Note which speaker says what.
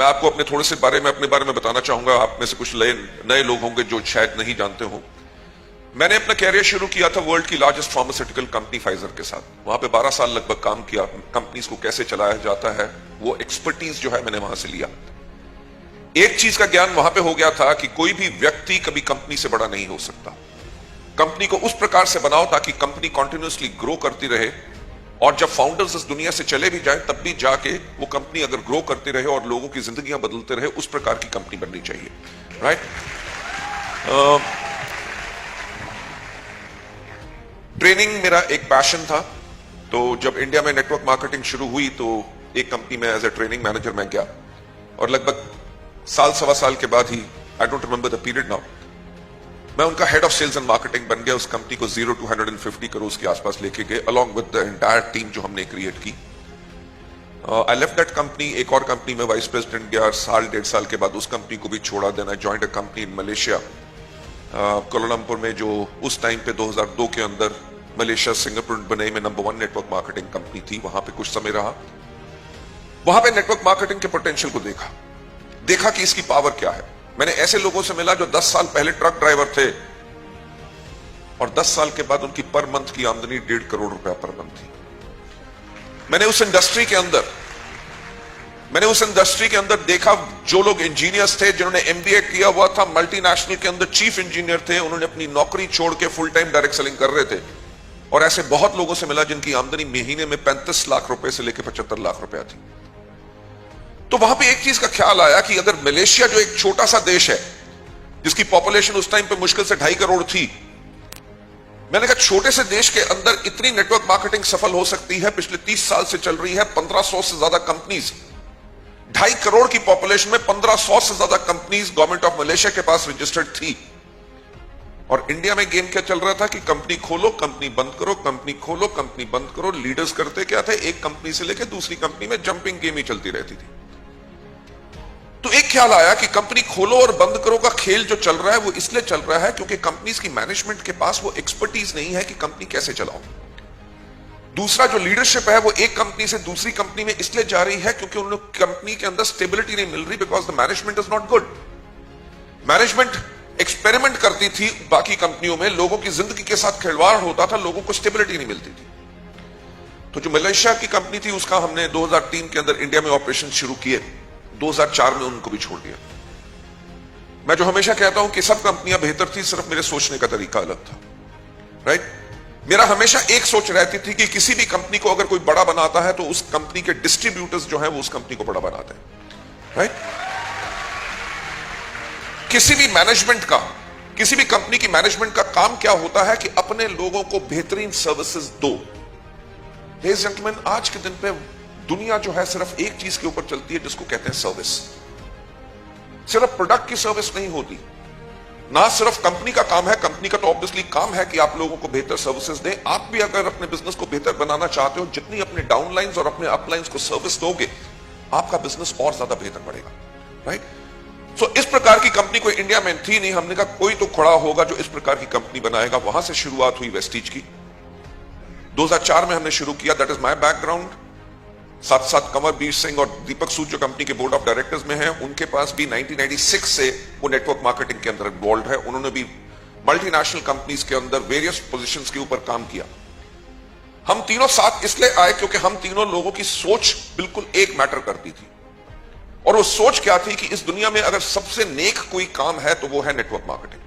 Speaker 1: मैं आपको अपने बारे में बताना चाहूंगा। आप में से कुछ नए लोग होंगे जो शायद नहीं जानते हो। मैंने अपना कैरियर शुरू किया था वर्ल्ड की लार्जेस्ट फार्मास्यूटिकल कंपनी फाइजर के साथ। वहां पे 12 साल लगभग काम किया। कंपनीज को कैसे चलाया जाता है वो एक्सपर्टीज जो है मैंने वहां से लिया। एक चीज का ज्ञान वहां पे हो गया था कि कोई भी व्यक्ति कभी कंपनी से बड़ा नहीं हो सकता। कंपनी को उस प्रकार से बनाओ ताकि कंपनी कंटिन्यूअसली ग्रो करती रहे, और जब फाउंडर्स इस दुनिया से चले भी जाए तब भी जाके वो कंपनी अगर ग्रो करती रहे और लोगों की जिंदगियां बदलते रहे, उस प्रकार की कंपनी बननी चाहिए। राइट? ट्रेनिंग मेरा एक पैशन था। तो जब इंडिया में नेटवर्क मार्केटिंग शुरू हुई तो एक कंपनी में एज ए ट्रेनिंग मैनेजर मैं गया, और लगभग साल सवा साल के बाद ही, I don't remember the period now, मैं उनका head of sales and marketing बन गया। उस कंपनी को 0 to 150 करोड़ के आसपास लेके गए, along with the entire team जो हमने क्रिएट की। आई लेफ्ट दैट कंपनी, एक और कंपनी में वाइस प्रेसिडेंट गया। साल 1.5 साल के बाद उस कंपनी को भी छोड़ा। Then I joined a company in Malaysia, Kuala Lumpur में, जो उस टाइम पे 2002 के अंदर मलेशिया सिंगापुर बने में नंबर 1 नेटवर्क मार्केटिंग कंपनी थी। वहां पे कुछ समय रहा। वहां पे नेटवर्क मार्केटिंग के पोटेंशियल को देखा कि इसकी पावर क्या है। मैंने ऐसे लोगों से मिला जो 10 साल पहले ट्रक ड्राइवर थे और 10 साल के बाद उनकी पर मंथ की आमदनी 1.5 करोड़ रुपया पर मंथ थी। मैंने उस इंडस्ट्री के अंदर देखा जो लोग इंजीनियर्स थे, जिन्होंने एमबीए किया हुआ था, मल्टीनेशनल के अंदर चीफ इंजीनियर थे, उन्होंने अपनी नौकरी छोड़ के फुल टाइम डायरेक्ट सेलिंग कर रहे थे। और ऐसे बहुत लोगों से मिला जिनकी आमदनी महीने में 35 लाख रुपए से लेकर 75 लाख रुपया थी। तो वहां पे एक चीज का ख्याल आया कि अगर मलेशिया जो एक छोटा सा देश है जिसकी पॉपुलेशन उस टाइम पे मुश्किल से 2.5 करोड़ थी, मैंने कहा छोटे से देश के अंदर इतनी नेटवर्क मार्केटिंग सफल हो सकती है। पिछले 30 साल से चल रही है, 1500 से ज्यादा कंपनीज, 2.5 करोड़ की पॉपुलेशन में 1500 से ज्यादा कंपनीज गवर्नमेंट ऑफ मलेशिया के पास रजिस्टर्ड थी। और इंडिया में गेम क्या चल रहा था कि कंपनी खोलो, कंपनी बंद करो, कंपनी खोलो, कंपनी बंद करो। लीडर्स करते क्या थे, एक कंपनी से लेकर दूसरी कंपनी में जंपिंग गेम ही चलती रहती थी। तो एक ख्याल आया कि कंपनी खोलो और बंद करो का खेल जो चल रहा है वो इसलिए चल रहा है क्योंकि कंपनीज की मैनेजमेंट के पास वो एक्सपर्टीज नहीं है कि कंपनी कैसे चलाओ। दूसरा, जो लीडरशिप है वो एक कंपनी से दूसरी कंपनी में इसलिए जा रही है क्योंकि उन कंपनी के अंदर स्टेबिलिटी नहीं मिल रही, because the management is not good. Management experiment करती थी बाकी कंपनियों में, लोगों की जिंदगी के साथ खिलवाड़ होता था, लोगों को स्टेबिलिटी नहीं मिलती थी। तो जो मलेशिया की कंपनी थी उसका हमने 2003 के अंदर इंडिया में ऑपरेशन शुरू किए। 2004 में उनको भी छोड़ दिया। मैं जो हमेशा कहता हूं कि सब कंपनियां बेहतर थी, सिर्फ मेरे सोचने का तरीका अलग था। राइट? मेरा हमेशा एक सोच रहती थी कि किसी भी कंपनी को अगर कोई बड़ा बनाता है तो उस कंपनी के डिस्ट्रीब्यूटर्स जो हैं वो उस कंपनी को बड़ा बनाते हैं। राइट? किसी भी कंपनी की मैनेजमेंट का काम क्या होता है कि अपने लोगों को बेहतरीन सर्विसेज दो। लेडीज एंड जेंटलमैन, आज के दिन पे दुनिया जो है सिर्फ एक चीज के ऊपर चलती है जिसको कहते हैं सर्विस। सिर्फ प्रोडक्ट की सर्विस नहीं होती, ना सिर्फ कंपनी का काम है। कंपनी का तो ऑब्वियसली काम है कि आप लोगों को बेहतर सर्विसेज दें। आप भी अगर अपने बिजनेस को बेहतर बनाना चाहते हो, जितनी अपने डाउनलाइंस और अपने अपलाइंस को सर्विस दोगे, आपका बिजनेस और ज्यादा बेहतर बढ़ेगा। राइट? सो इस प्रकार की कंपनी कोई इंडिया में थी नहीं। हमने कहा कोई तो खड़ा होगा जो इस प्रकार की कंपनी बनाएगा। वहां से शुरुआत हुई वेस्टीज की। 2004 में हमने शुरू किया। That is my background. साथ साथ कंवर बीर सिंह और दीपक सूद जो कंपनी के बोर्ड ऑफ डायरेक्टर्स में हैं, उनके पास भी 1996 से वो नेटवर्क मार्केटिंग के अंदर इन्वॉल्व है। उन्होंने भी मल्टीनेशनल कंपनीज के अंदर वेरियस पोजीशंस के ऊपर काम किया। हम तीनों साथ इसलिए आए क्योंकि हम तीनों लोगों की सोच बिल्कुल एक मैटर करती थी। और वो सोच क्या थी कि इस दुनिया में अगर सबसे नेक कोई काम है तो वो है नेटवर्क मार्केटिंग।